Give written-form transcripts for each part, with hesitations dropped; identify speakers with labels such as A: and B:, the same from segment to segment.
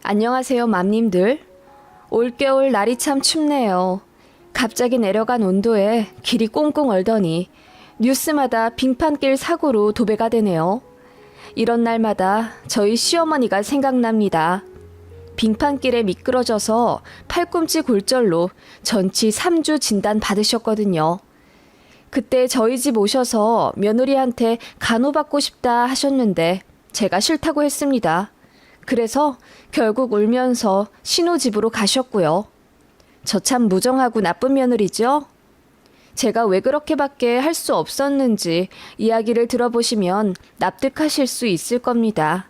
A: 안녕하세요, 맘님들. 올겨울 날이 참 춥네요. 갑자기 내려간 온도에 길이 꽁꽁 얼더니 뉴스마다 빙판길 사고로 도배가 되네요. 이런 날마다 저희 시어머니가 생각납니다. 빙판길에 미끄러져서 팔꿈치 골절로 전치 3주 진단 받으셨거든요. 그때 저희 집 오셔서 며느리한테 간호받고 싶다 하셨는데 제가 싫다고 했습니다. 그래서 결국 울면서 신우집으로 가셨고요. 저 참 무정하고 나쁜 며느리죠? 제가 왜 그렇게밖에 할 수 없었는지 이야기를 들어보시면 납득하실 수 있을 겁니다.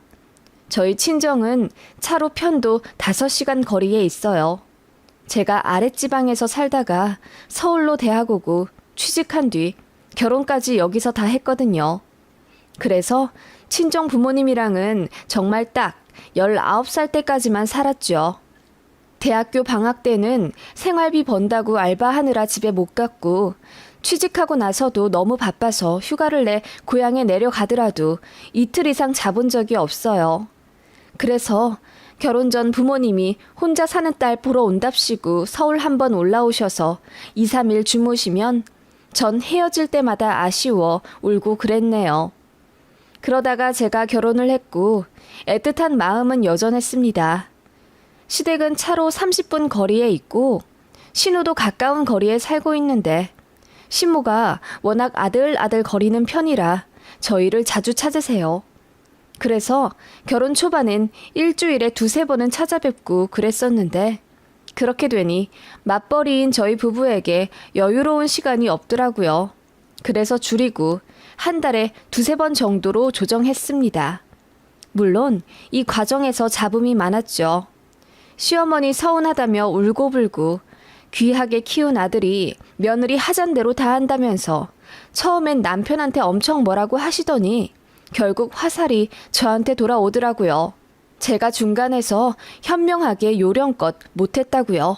A: 저희 친정은 차로 편도 5시간 거리에 있어요. 제가 아랫지방에서 살다가 서울로 대학 오고 취직한 뒤 결혼까지 여기서 다 했거든요. 그래서 친정 부모님이랑은 정말 딱 19살 때까지만 살았죠. 대학교 방학 때는 생활비 번다고 알바하느라 집에 못 갔고 취직하고 나서도 너무 바빠서 휴가를 내 고향에 내려가더라도 이틀 이상 자본 적이 없어요. 그래서 결혼 전 부모님이 혼자 사는 딸 보러 온답시고 서울 한번 올라오셔서 2, 3일 주무시면 전 헤어질 때마다 아쉬워 울고 그랬네요. 그러다가 제가 결혼을 했고 애틋한 마음은 여전했습니다. 시댁은 차로 30분 거리에 있고 신우도 가까운 거리에 살고 있는데 신모가 워낙 아들아들 거리는 편이라 저희를 자주 찾으세요. 그래서 결혼 초반엔 일주일에 2-3번은 찾아뵙고 그랬었는데 그렇게 되니 맞벌이인 저희 부부에게 여유로운 시간이 없더라고요. 그래서 줄이고 한 달에 2-3번 정도로 조정했습니다. 물론 이 과정에서 잡음이 많았죠. 시어머니 서운하다며 울고불고 귀하게 키운 아들이 며느리 하잔대로 다 한다면서 처음엔 남편한테 엄청 뭐라고 하시더니 결국 화살이 저한테 돌아오더라고요. 제가 중간에서 현명하게 요령껏 못했다고요.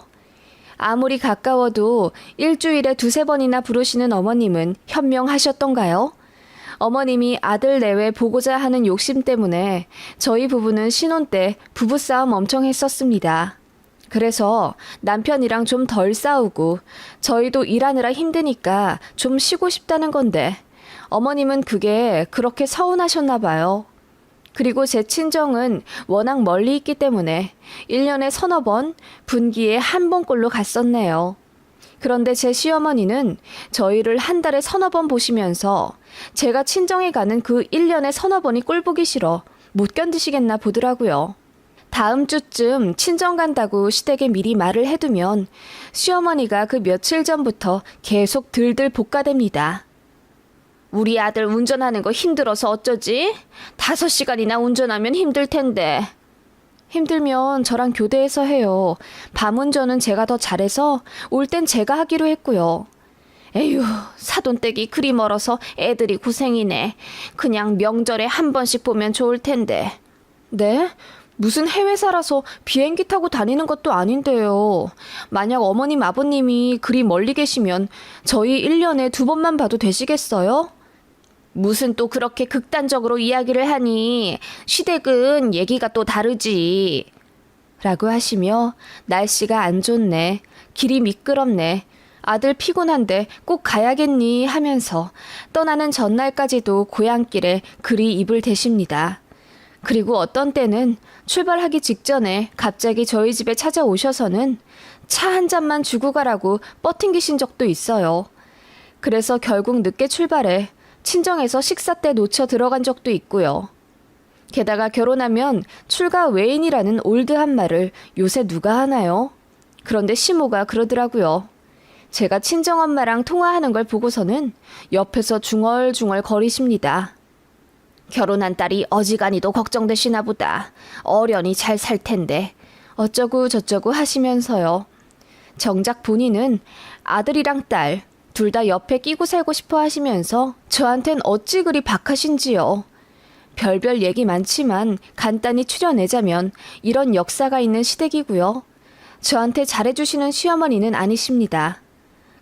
A: 아무리 가까워도 일주일에 2-3번이나 부르시는 어머님은 현명하셨던가요? 어머님이 아들 내외 보고자 하는 욕심 때문에 저희 부부는 신혼 때 부부싸움 엄청 했었습니다. 그래서 남편이랑 좀 덜 싸우고 저희도 일하느라 힘드니까 좀 쉬고 싶다는 건데 어머님은 그게 그렇게 서운하셨나 봐요. 그리고 제 친정은 워낙 멀리 있기 때문에 1년에 3-4번, 분기에 1번꼴로 갔었네요. 그런데 제 시어머니는 저희를 한 달에 3-4번 보시면서 제가 친정에 가는 그 1년에 3-4번이 꼴보기 싫어 못 견디시겠나 보더라고요. 다음 주쯤 친정 간다고 시댁에 미리 말을 해두면 시어머니가 그 며칠 전부터 계속 들들 볶아댑니다. 우리 아들 운전하는 거 힘들어서 어쩌지? 5시간이나 운전하면 힘들 텐데. 힘들면 저랑 교대해서 해요. 밤 운전은 제가 더 잘해서 올 땐 제가 하기로 했고요. 에휴, 사돈댁이 그리 멀어서 애들이 고생이네. 그냥 명절에 1번씩 보면 좋을 텐데. 네? 무슨 해외 살아서 비행기 타고 다니는 것도 아닌데요. 만약 어머님 아버님이 그리 멀리 계시면 저희 1년에 2번만 봐도 되시겠어요? 무슨 또 그렇게 극단적으로 이야기를 하니 시댁은 얘기가 또 다르지. 라고 하시며 날씨가 안 좋네. 길이 미끄럽네. 아들 피곤한데 꼭 가야겠니 하면서 떠나는 전날까지도 고향길에 그리 입을 대십니다. 그리고 어떤 때는 출발하기 직전에 갑자기 저희 집에 찾아오셔서는 차 한 잔만 주고 가라고 뻗팅기신 적도 있어요. 그래서 결국 늦게 출발해 친정에서 식사 때 놓쳐 들어간 적도 있고요. 게다가 결혼하면 출가 외인이라는 올드한 말을 요새 누가 하나요? 그런데 시모가 그러더라고요. 제가 친정엄마랑 통화하는 걸 보고서는 옆에서 중얼중얼 거리십니다. 결혼한 딸이 어지간히도 걱정되시나 보다. 어련히 잘 살 텐데. 어쩌고 저쩌고 하시면서요. 정작 본인은 아들이랑 딸 둘 다 옆에 끼고 살고 싶어 하시면서 저한텐 어찌 그리 박하신지요. 별별 얘기 많지만 간단히 추려내자면 이런 역사가 있는 시댁이고요. 저한테 잘해주시는 시어머니는 아니십니다.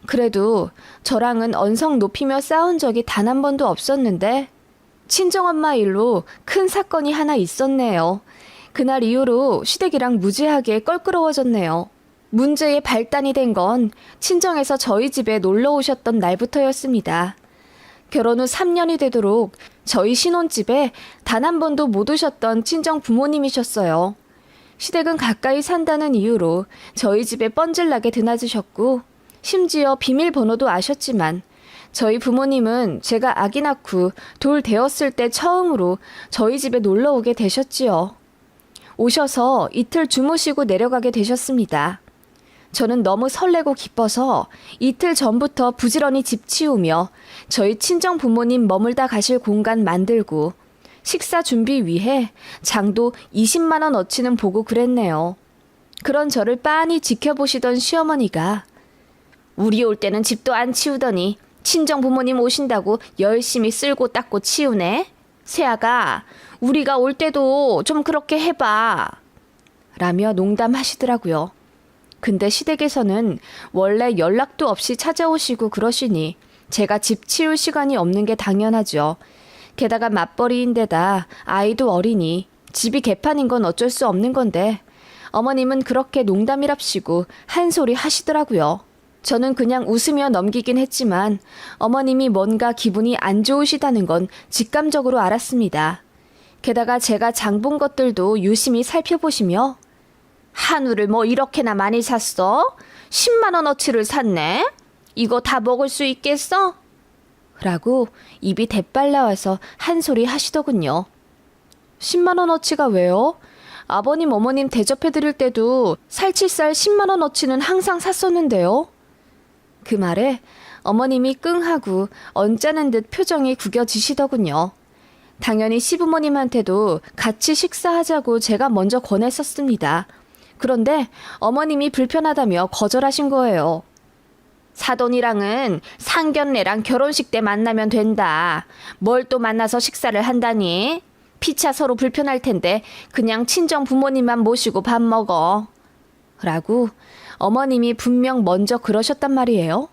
A: 그래도 저랑은 언성 높이며 싸운 적이 단 한 번도 없었는데 친정엄마 일로 큰 사건이 하나 있었네요. 그날 이후로 시댁이랑 무지하게 껄끄러워졌네요. 문제의 발단이 된 건 친정에서 저희 집에 놀러 오셨던 날부터였습니다. 결혼 후 3년이 되도록 저희 신혼집에 단 한 번도 못 오셨던 친정 부모님이셨어요. 시댁은 가까이 산다는 이유로 저희 집에 뻔질나게 드나드셨고 심지어 비밀번호도 아셨지만 저희 부모님은 제가 아기 낳고 돌 되었을 때 처음으로 저희 집에 놀러 오게 되셨지요. 오셔서 이틀 주무시고 내려가게 되셨습니다. 저는 너무 설레고 기뻐서 이틀 전부터 부지런히 집 치우며 저희 친정 부모님 머물다 가실 공간 만들고 식사 준비 위해 장도 20만 원어치는 보고 그랬네요. 그런 저를 빤히 지켜보시던 시어머니가 우리 올 때는 집도 안 치우더니 친정 부모님 오신다고 열심히 쓸고 닦고 치우네. 세아가 우리가 올 때도 좀 그렇게 해봐. 라며 농담하시더라고요. 근데 시댁에서는 원래 연락도 없이 찾아오시고 그러시니 제가 집 치울 시간이 없는 게 당연하죠. 게다가 맞벌이인데다 아이도 어리니 집이 개판인 건 어쩔 수 없는 건데 어머님은 그렇게 농담이랍시고 한 소리 하시더라고요. 저는 그냥 웃으며 넘기긴 했지만 어머님이 뭔가 기분이 안 좋으시다는 건 직감적으로 알았습니다. 게다가 제가 장 본 것들도 유심히 살펴보시며 한우를 뭐 이렇게나 많이 샀어? 10만 원어치를 샀네? 이거 다 먹을 수 있겠어? 라고 입이 대빨 나와서 한 소리 하시더군요. 10만 원어치가 왜요? 아버님 어머님 대접해드릴 때도 살치살 10만 원어치는 항상 샀었는데요. 그 말에 어머님이 끙하고 언짢은 듯 표정이 구겨지시더군요. 당연히 시부모님한테도 같이 식사하자고 제가 먼저 권했었습니다. 그런데 어머님이 불편하다며 거절하신 거예요. 사돈이랑은 상견례랑 결혼식 때 만나면 된다. 뭘 또 만나서 식사를 한다니? 피차 서로 불편할 텐데 그냥 친정 부모님만 모시고 밥 먹어. 라고 어머님이 분명 먼저 그러셨단 말이에요.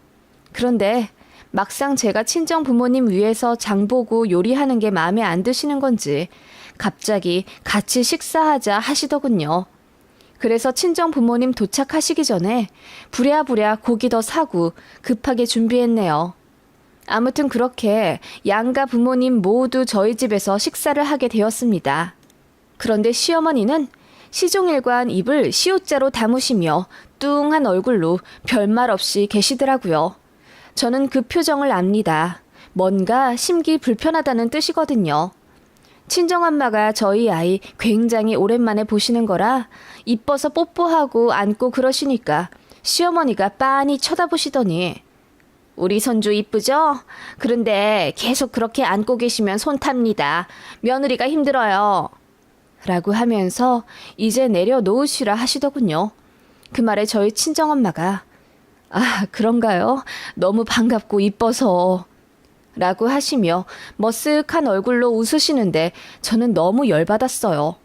A: 그런데 막상 제가 친정 부모님 위해서 장보고 요리하는 게 마음에 안 드시는 건지 갑자기 같이 식사하자 하시더군요. 그래서 친정 부모님 도착하시기 전에 부랴부랴 고기 더 사고 급하게 준비했네요. 아무튼 그렇게 양가 부모님 모두 저희 집에서 식사를 하게 되었습니다. 그런데 시어머니는 시종일관 입을 시옷자로 다무시며 뚱한 얼굴로 별말 없이 계시더라고요. 저는 그 표정을 압니다. 뭔가 심기 불편하다는 뜻이거든요. 친정엄마가 저희 아이 굉장히 오랜만에 보시는 거라 이뻐서 뽀뽀하고 안고 그러시니까 시어머니가 빤히 쳐다보시더니 우리 손주 이쁘죠? 그런데 계속 그렇게 안고 계시면 손 탑니다. 며느리가 힘들어요. 라고 하면서 이제 내려놓으시라 하시더군요. 그 말에 저희 친정엄마가 아, 그런가요? 너무 반갑고 이뻐서 라고 하시며 머쓱한 얼굴로 웃으시는데 저는 너무 열받았어요.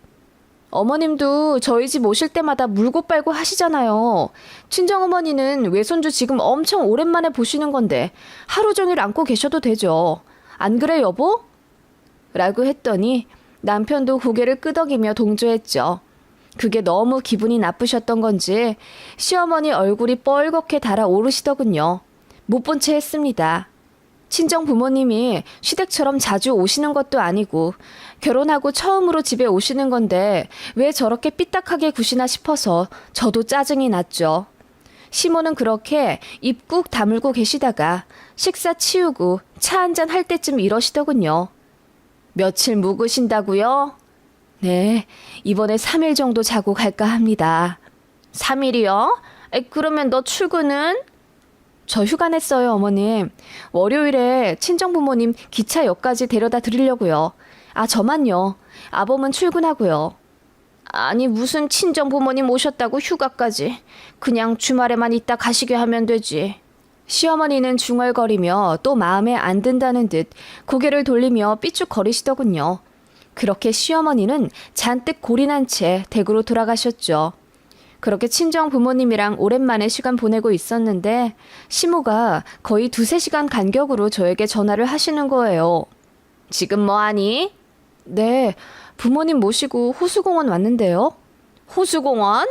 A: 어머님도 저희 집 오실 때마다 물고 빨고 하시잖아요. 친정어머니는 외손주 지금 엄청 오랜만에 보시는 건데 하루 종일 안고 계셔도 되죠. 안 그래 여보? 라고 했더니 남편도 고개를 끄덕이며 동조했죠. 그게 너무 기분이 나쁘셨던 건지 시어머니 얼굴이 뻘겋게 달아오르시더군요. 못 본 채 했습니다. 친정 부모님이 시댁처럼 자주 오시는 것도 아니고 결혼하고 처음으로 집에 오시는 건데 왜 저렇게 삐딱하게 구시나 싶어서 저도 짜증이 났죠. 시모는 그렇게 입 꾹 다물고 계시다가 식사 치우고 차 한잔 할 때쯤 이러시더군요. 며칠 묵으신다고요? 네, 이번에 3일 정도 자고 갈까 합니다. 3일이요? 그러면 너 출근은? 저 휴가 냈어요, 어머님. 월요일에 친정부모님 기차역까지 데려다 드리려고요. 아, 저만요. 아범은 출근하고요. 아니, 무슨 친정부모님 오셨다고 휴가까지. 그냥 주말에만 있다 가시게 하면 되지. 시어머니는 중얼거리며 또 마음에 안 든다는 듯 고개를 돌리며 삐죽거리시더군요. 그렇게 시어머니는 잔뜩 골인한 채 댁으로 돌아가셨죠. 그렇게 친정 부모님이랑 오랜만에 시간 보내고 있었는데 시모가 거의 2-3시간 간격으로 저에게 전화를 하시는 거예요. 지금 뭐하니? 네, 부모님 모시고 호수공원 왔는데요. 호수공원?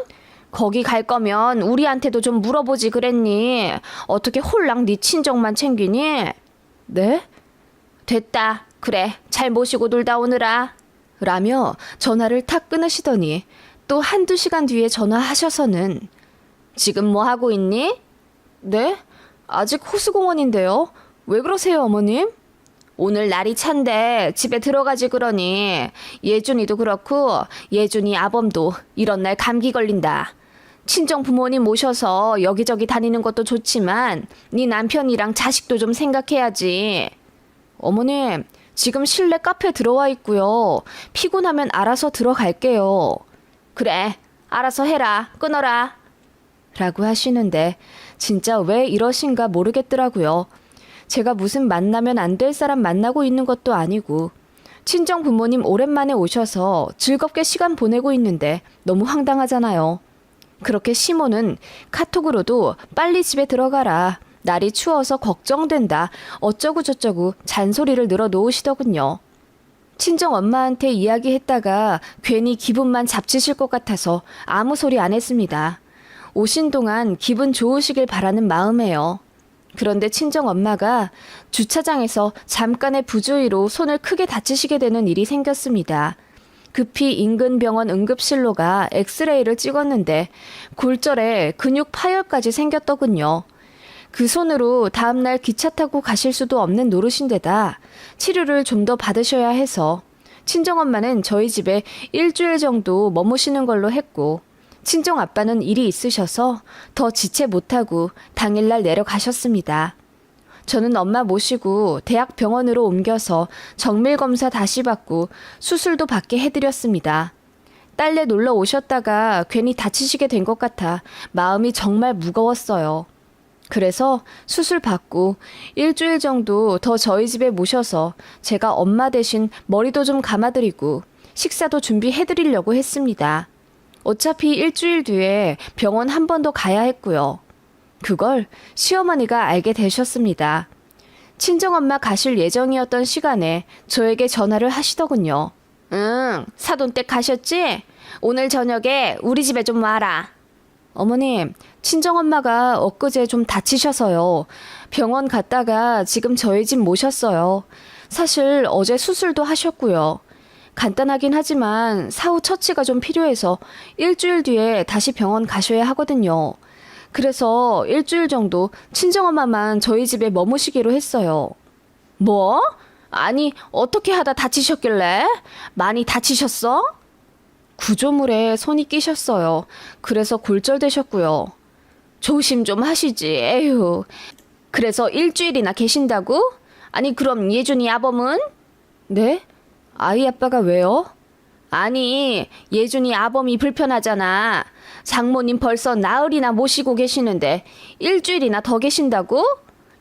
A: 거기 갈 거면 우리한테도 좀 물어보지 그랬니? 어떻게 홀랑 네 친정만 챙기니? 네? 됐다. 그래, 잘 모시고 놀다 오느라. 라며 전화를 탁 끊으시더니 또 한두 시간 뒤에 전화하셔서는 지금 뭐 하고 있니? 네? 아직 호수공원인데요. 왜 그러세요, 어머님? 오늘 날이 찬데 집에 들어가지 그러니 예준이도 그렇고 예준이 아범도 이런 날 감기 걸린다. 친정 부모님 모셔서 여기저기 다니는 것도 좋지만 네 남편이랑 자식도 좀 생각해야지. 어머님, 지금 실내 카페 들어와 있고요. 피곤하면 알아서 들어갈게요. 그래, 알아서 해라. 끊어라. 라고 하시는데 진짜 왜 이러신가 모르겠더라고요. 제가 무슨 만나면 안 될 사람 만나고 있는 것도 아니고 친정 부모님 오랜만에 오셔서 즐겁게 시간 보내고 있는데 너무 황당하잖아요. 그렇게 시모는 카톡으로도 빨리 집에 들어가라. 날이 추워서 걱정된다. 어쩌고 저쩌고 잔소리를 늘어놓으시더군요. 친정 엄마한테 이야기했다가 괜히 기분만 잡치실 것 같아서 아무 소리 안 했습니다. 오신 동안 기분 좋으시길 바라는 마음에요. 그런데 친정 엄마가 주차장에서 잠깐의 부주의로 손을 크게 다치시게 되는 일이 생겼습니다. 급히 인근 병원 응급실로 가 엑스레이를 찍었는데 골절에 근육 파열까지 생겼더군요. 그 손으로 다음날 기차 타고 가실 수도 없는 노릇인데다 치료를 좀 더 받으셔야 해서 친정엄마는 저희 집에 일주일 정도 머무시는 걸로 했고 친정아빠는 일이 있으셔서 더 지체 못하고 당일날 내려가셨습니다. 저는 엄마 모시고 대학병원으로 옮겨서 정밀검사 다시 받고 수술도 받게 해드렸습니다. 딸네 놀러 오셨다가 괜히 다치시게 된 것 같아 마음이 정말 무거웠어요. 그래서 수술 받고 일주일 정도 더 저희 집에 모셔서 제가 엄마 대신 머리도 좀 감아드리고 식사도 준비해드리려고 했습니다. 어차피 일주일 뒤에 병원 한 번 더 가야 했고요. 그걸 시어머니가 알게 되셨습니다. 친정엄마 가실 예정이었던 시간에 저에게 전화를 하시더군요. 응, 사돈댁 가셨지? 오늘 저녁에 우리 집에 좀 와라. 어머님, 친정엄마가 엊그제 좀 다치셔서요. 병원 갔다가 지금 저희 집 모셨어요. 사실 어제 수술도 하셨고요. 간단하긴 하지만 사후 처치가 좀 필요해서 일주일 뒤에 다시 병원 가셔야 하거든요. 그래서 일주일 정도 친정엄마만 저희 집에 머무시기로 했어요. 뭐? 아니, 어떻게 하다 다치셨길래? 많이 다치셨어? 구조물에 손이 끼셨어요. 그래서 골절되셨고요. 조심 좀 하시지, 에휴. 그래서 일주일이나 계신다고? 아니, 그럼 예준이 아범은? 네? 아이 아빠가 왜요? 아니, 예준이 아범이 불편하잖아. 장모님 벌써 나흘이나 모시고 계시는데 일주일이나 더 계신다고?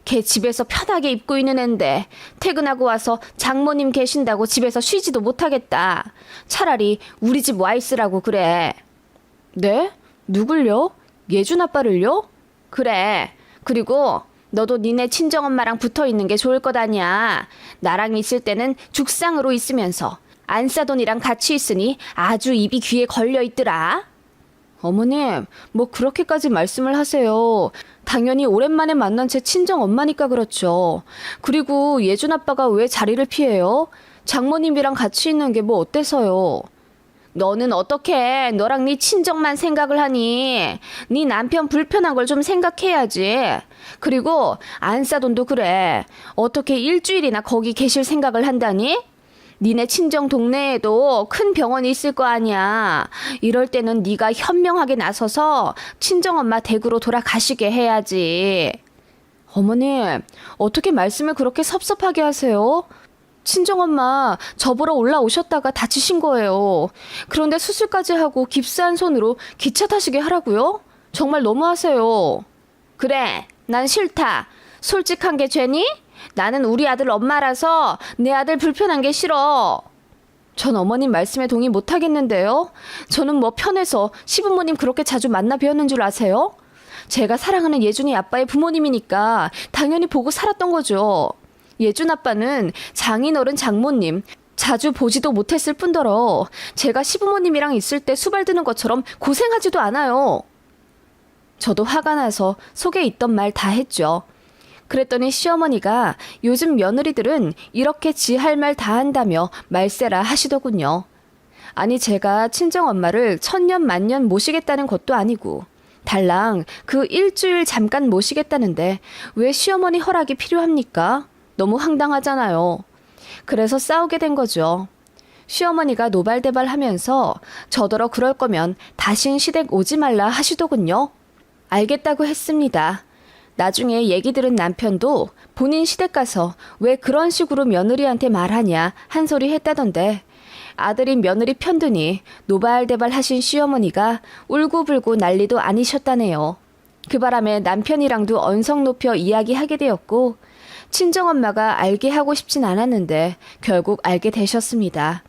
A: 걔 집에서 편하게 입고 있는 앤데 퇴근하고 와서 장모님 계신다고 집에서 쉬지도 못하겠다. 차라리 우리 집 와 있으라고 그래. 네? 누굴요? 예준 아빠를요? 그래. 그리고 너도 니네 친정엄마랑 붙어있는 게 좋을 것 아니야. 나랑 있을 때는 죽상으로 있으면서 안사돈이랑 같이 있으니 아주 입이 귀에 걸려있더라. 어머님, 뭐 그렇게까지 말씀을 하세요. 당연히 오랜만에 만난 제 친정엄마니까 그렇죠. 그리고 예준 아빠가 왜 자리를 피해요? 장모님이랑 같이 있는 게 뭐 어때서요? 너는 어떻게 너랑 네 친정만 생각을 하니? 네 남편 불편한 걸 좀 생각해야지. 그리고 안사돈도 그래. 어떻게 일주일이나 거기 계실 생각을 한다니? 니네 친정 동네에도 큰 병원이 있을 거 아니야. 이럴 때는 네가 현명하게 나서서 친정엄마 댁으로 돌아가시게 해야지. 어머님, 어떻게 말씀을 그렇게 섭섭하게 하세요? 친정엄마 저보러 올라오셨다가 다치신 거예요. 그런데 수술까지 하고 깁스한 손으로 기차 타시게 하라고요? 정말 너무하세요. 그래, 난 싫다. 솔직한 게 죄니? 나는 우리 아들 엄마라서 내 아들 불편한 게 싫어. 전 어머님 말씀에 동의 못하겠는데요. 저는 뭐 편해서 시부모님 그렇게 자주 만나 뵈었는 줄 아세요? 제가 사랑하는 예준이 아빠의 부모님이니까 당연히 보고 살았던 거죠. 예준 아빠는 장인어른 장모님, 자주 보지도 못했을 뿐더러 제가 시부모님이랑 있을 때 수발드는 것처럼 고생하지도 않아요. 저도 화가 나서 속에 있던 말 다 했죠. 그랬더니 시어머니가 요즘 며느리들은 이렇게 지 할 말 다 한다며 말세라 하시더군요. 아니 제가 친정엄마를 천년 만년 모시겠다는 것도 아니고 달랑 그 일주일 잠깐 모시겠다는데 왜 시어머니 허락이 필요합니까? 너무 황당하잖아요. 그래서 싸우게 된 거죠. 시어머니가 노발대발 하면서 저더러 그럴 거면 다신 시댁 오지 말라 하시더군요. 알겠다고 했습니다. 나중에 얘기 들은 남편도 본인 시댁 가서 왜 그런 식으로 며느리한테 말하냐 한 소리 했다던데 아들이 며느리 편드니 노발대발 하신 시어머니가 울고불고 난리도 아니셨다네요. 그 바람에 남편이랑도 언성 높여 이야기하게 되었고 친정엄마가 알게 하고 싶진 않았는데 결국 알게 되셨습니다.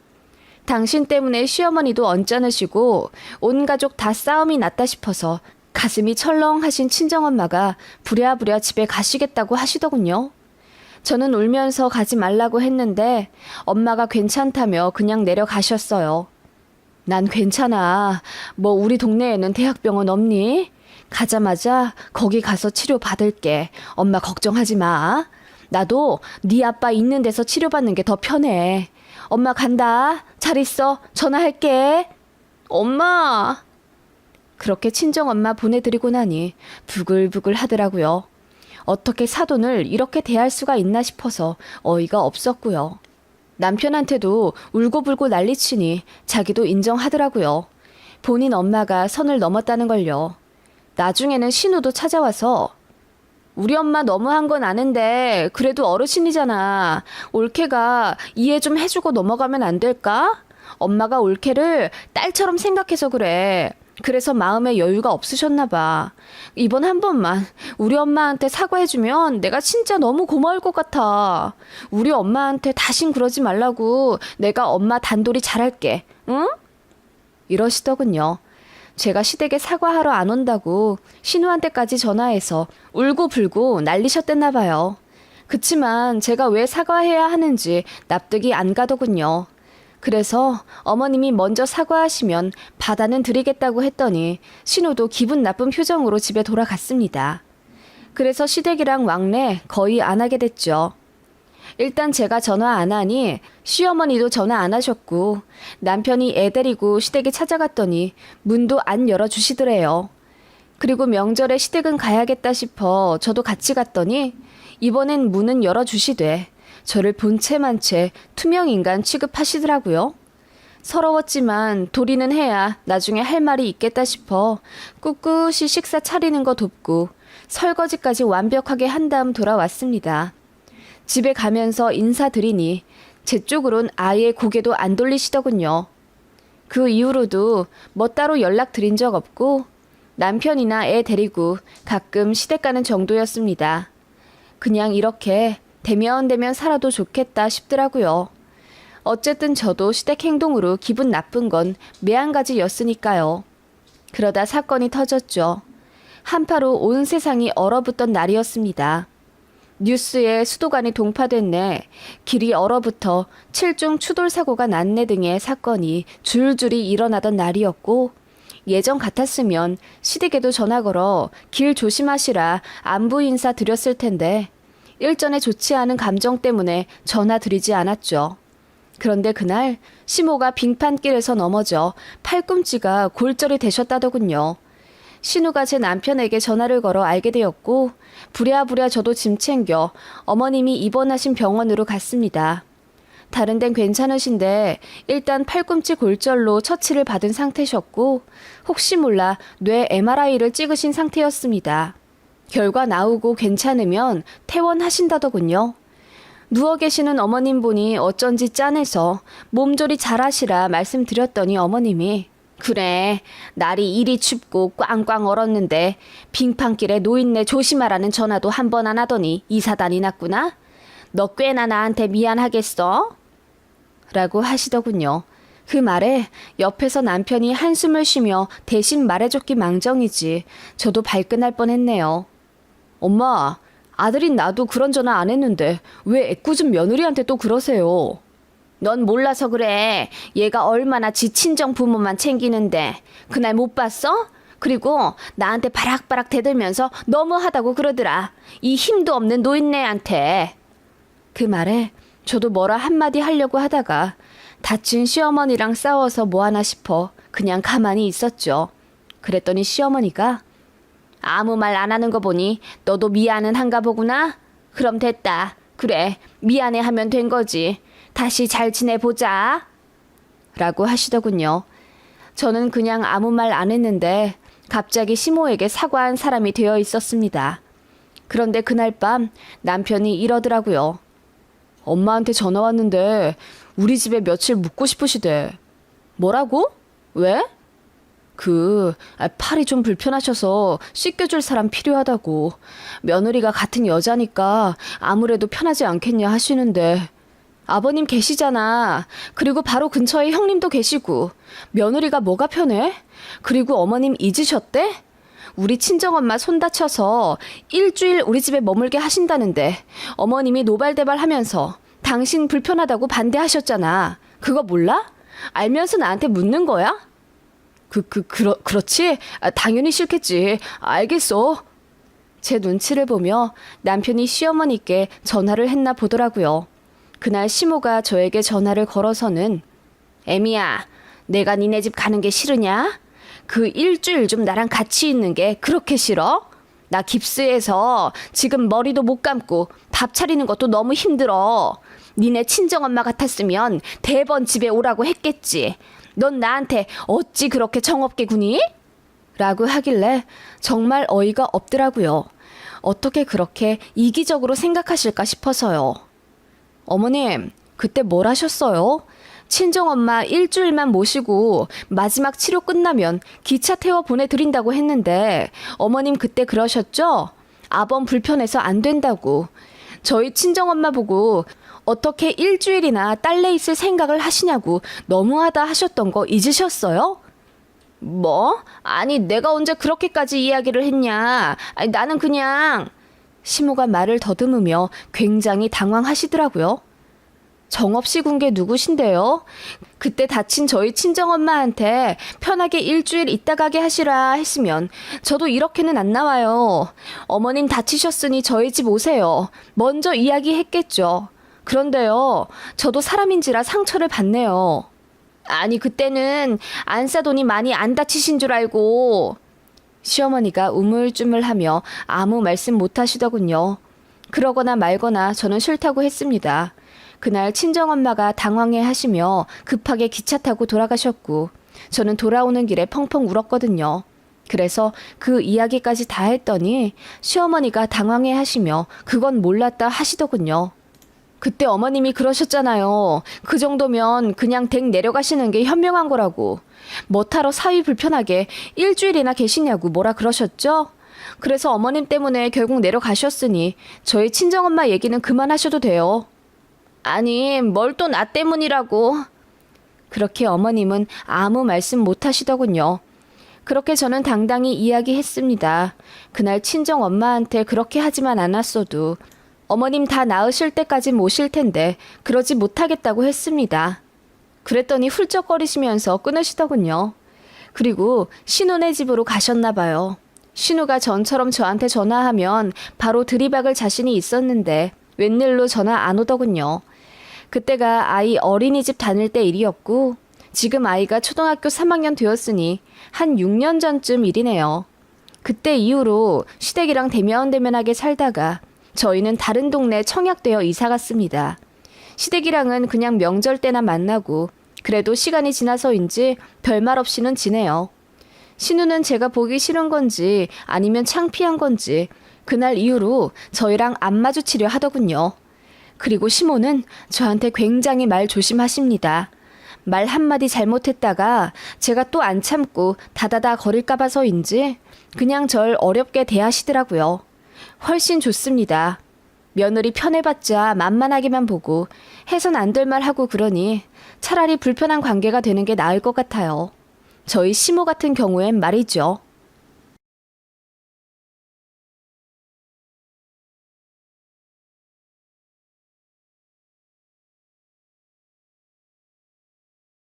A: 당신 때문에 시어머니도 언짢으시고 온 가족 다 싸움이 났다 싶어서 가슴이 철렁하신 친정엄마가 부랴부랴 집에 가시겠다고 하시더군요. 저는 울면서 가지 말라고 했는데 엄마가 괜찮다며 그냥 내려가셨어요. 난 괜찮아. 뭐 우리 동네에는 대학병원 없니? 가자마자 거기 가서 치료 받을게. 엄마 걱정하지 마. 나도 네 아빠 있는 데서 치료받는 게 더 편해. 엄마 간다. 잘 있어. 전화할게. 엄마. 그렇게 친정엄마 보내드리고 나니 부글부글 하더라고요. 어떻게 사돈을 이렇게 대할 수가 있나 싶어서 어이가 없었고요. 남편한테도 울고불고 난리치니 자기도 인정하더라고요. 본인 엄마가 선을 넘었다는 걸요. 나중에는 신우도 찾아와서 우리 엄마 너무한 건 아는데 그래도 어르신이잖아. 올케가 이해 좀 해주고 넘어가면 안 될까? 엄마가 올케를 딸처럼 생각해서 그래. 그래서 마음에 여유가 없으셨나 봐. 이번 한 번만 우리 엄마한테 사과해주면 내가 진짜 너무 고마울 것 같아. 우리 엄마한테 다신 그러지 말라고 내가 엄마 단돌이 잘할게. 응? 이러시더군요. 제가 시댁에 사과하러 안 온다고 신우한테까지 전화해서 울고불고 난리셨댔나 봐요. 그치만 제가 왜 사과해야 하는지 납득이 안 가더군요. 그래서 어머님이 먼저 사과하시면 받아는 드리겠다고 했더니 신우도 기분 나쁜 표정으로 집에 돌아갔습니다. 그래서 시댁이랑 왕래 거의 안 하게 됐죠. 일단 제가 전화 안 하니 시어머니도 전화 안 하셨고 남편이 애 데리고 시댁에 찾아갔더니 문도 안 열어주시더래요. 그리고 명절에 시댁은 가야겠다 싶어 저도 같이 갔더니 이번엔 문은 열어주시되 저를 본체만 채 투명인간 취급하시더라고요. 서러웠지만 도리는 해야 나중에 할 말이 있겠다 싶어 꿋꿋이 식사 차리는 거 돕고 설거지까지 완벽하게 한 다음 돌아왔습니다. 집에 가면서 인사드리니 제 쪽으론 아예 고개도 안 돌리시더군요. 그 이후로도 뭐 따로 연락드린 적 없고 남편이나 애 데리고 가끔 시댁 가는 정도였습니다. 그냥 이렇게 대면대면 살아도 좋겠다 싶더라고요. 어쨌든 저도 시댁 행동으로 기분 나쁜 건 매한가지였으니까요. 그러다 사건이 터졌죠. 한파로 온 세상이 얼어붙던 날이었습니다. 뉴스에 수도관이 동파됐네, 길이 얼어붙어 7중 추돌 사고가 났네 등의 사건이 줄줄이 일어나던 날이었고 예전 같았으면 시댁에도 전화 걸어 길 조심하시라 안부 인사 드렸을 텐데 일전에 좋지 않은 감정 때문에 전화 드리지 않았죠. 그런데 그날 시모가 빙판길에서 넘어져 팔꿈치가 골절이 되셨다더군요. 신우가 제 남편에게 전화를 걸어 알게 되었고 부랴부랴 저도 짐 챙겨 어머님이 입원하신 병원으로 갔습니다. 다른 데는 괜찮으신데 일단 팔꿈치 골절로 처치를 받은 상태셨고 혹시 몰라 뇌 MRI를 찍으신 상태였습니다. 결과 나오고 괜찮으면 퇴원하신다더군요. 누워 계시는 어머님 보니 어쩐지 짠해서 몸조리 잘하시라 말씀드렸더니 어머님이 그래, 날이 이리 춥고 꽝꽝 얼었는데 빙판길에 노인네 조심하라는 전화도 한 번 안 하더니 이사단이 났구나? 너 꽤나 나한테 미안하겠어? 라고 하시더군요. 그 말에 옆에서 남편이 한숨을 쉬며 대신 말해줬기 망정이지 저도 발끈할 뻔했네요. 엄마, 아들인 나도 그런 전화 안 했는데 왜 애꿎은 며느리한테 또 그러세요? 넌 몰라서 그래. 얘가 얼마나 지 친정 부모만 챙기는데. 그날 못 봤어? 그리고 나한테 바락바락 대들면서 너무하다고 그러더라. 이 힘도 없는 노인네한테. 그 말에 저도 뭐라 한마디 하려고 하다가 다친 시어머니랑 싸워서 뭐하나 싶어 그냥 가만히 있었죠. 그랬더니 시어머니가 아무 말 안 하는 거 보니 너도 미안은 한가 보구나? 그럼 됐다. 그래, 미안해 하면 된 거지. 다시 잘 지내보자. 라고 하시더군요. 저는 그냥 아무 말 안 했는데 갑자기 시모에게 사과한 사람이 되어 있었습니다. 그런데 그날 밤 남편이 이러더라고요. 엄마한테 전화 왔는데 우리 집에 며칠 묵고 싶으시대. 뭐라고? 왜? 팔이 좀 불편하셔서 씻겨줄 사람 필요하다고. 며느리가 같은 여자니까 아무래도 편하지 않겠냐 하시는데. 아버님 계시잖아. 그리고 바로 근처에 형님도 계시고. 며느리가 뭐가 편해? 그리고 어머님 잊으셨대? 우리 친정엄마 손 다쳐서 일주일 우리 집에 머물게 하신다는데 어머님이 노발대발 하면서 당신 불편하다고 반대하셨잖아. 그거 몰라? 알면서 나한테 묻는 거야? 그렇지? 당연히 싫겠지. 알겠어. 제 눈치를 보며 남편이 시어머니께 전화를 했나 보더라고요. 그날 시모가 저에게 전화를 걸어서는 애미야, 내가 니네 집 가는 게 싫으냐? 그 일주일 좀 나랑 같이 있는 게 그렇게 싫어? 나 깁스해서 지금 머리도 못 감고 밥 차리는 것도 너무 힘들어. 니네 친정엄마 같았으면 대번 집에 오라고 했겠지. 넌 나한테 어찌 그렇게 정없게 구니? 라고 하길래 정말 어이가 없더라고요. 어떻게 그렇게 이기적으로 생각하실까 싶어서요. 어머님, 그때 뭘 하셨어요? 친정엄마 일주일만 모시고 마지막 치료 끝나면 기차 태워 보내드린다고 했는데 어머님 그때 그러셨죠? 아범 불편해서 안 된다고. 저희 친정엄마 보고 어떻게 일주일이나 딸려 있을 생각을 하시냐고 너무하다 하셨던 거 잊으셨어요? 뭐? 아니 내가 언제 그렇게까지 이야기를 했냐. 아니, 나는 그냥... 시모가 말을 더듬으며 굉장히 당황하시더라고요. 정없이 군 게 누구신데요? 그때 다친 저희 친정엄마한테 편하게 일주일 있다 가게 하시라 했으면 저도 이렇게는 안 나와요. 어머님 다치셨으니 저희 집 오세요. 먼저 이야기했겠죠. 그런데요, 저도 사람인지라 상처를 받네요. 아니 그때는 안사돈이 많이 안 다치신 줄 알고. 시어머니가 우물쭈물하며 아무 말씀 못하시더군요. 그러거나 말거나 저는 싫다고 했습니다. 그날 친정엄마가 당황해 하시며 급하게 기차 타고 돌아가셨고 저는 돌아오는 길에 펑펑 울었거든요. 그래서 그 이야기까지 다 했더니 시어머니가 당황해 하시며 그건 몰랐다 하시더군요. 그때 어머님이 그러셨잖아요. 그 정도면 그냥 댁 내려가시는 게 현명한 거라고. 뭐하러 사위 불편하게 일주일이나 계시냐고 뭐라 그러셨죠? 그래서 어머님 때문에 결국 내려가셨으니 저희 친정엄마 얘기는 그만하셔도 돼요. 아니 뭘 또 나 때문이라고. 그렇게 어머님은 아무 말씀 못 하시더군요. 그렇게 저는 당당히 이야기했습니다. 그날 친정엄마한테 그렇게 하지만 않았어도 어머님 다 나으실 때까지 모실 텐데 그러지 못하겠다고 했습니다. 그랬더니 훌쩍거리시면서 끊으시더군요. 그리고 신우네 집으로 가셨나 봐요. 신우가 전처럼 저한테 전화하면 바로 들이박을 자신이 있었는데 웬일로 전화 안 오더군요. 그때가 아이 어린이집 다닐 때 일이었고 지금 아이가 초등학교 3학년 되었으니 한 6년 전쯤 일이네요. 그때 이후로 시댁이랑 대면대면하게 살다가 저희는 다른 동네 청약되어 이사 갔습니다. 시댁이랑은 그냥 명절 때나 만나고 그래도 시간이 지나서인지 별말 없이는 지내요. 신우는 제가 보기 싫은 건지 아니면 창피한 건지 그날 이후로 저희랑 안 마주치려 하더군요. 그리고 시모는 저한테 굉장히 말 조심하십니다. 말 한마디 잘못했다가 제가 또 안 참고 다다다 거릴까 봐서인지 그냥 절 어렵게 대하시더라고요. 훨씬 좋습니다. 며느리 편해봤자 만만하게만 보고 해선 안 될 말 하고 그러니 차라리 불편한 관계가 되는 게 나을 것 같아요. 저희 시모 같은 경우엔 말이죠.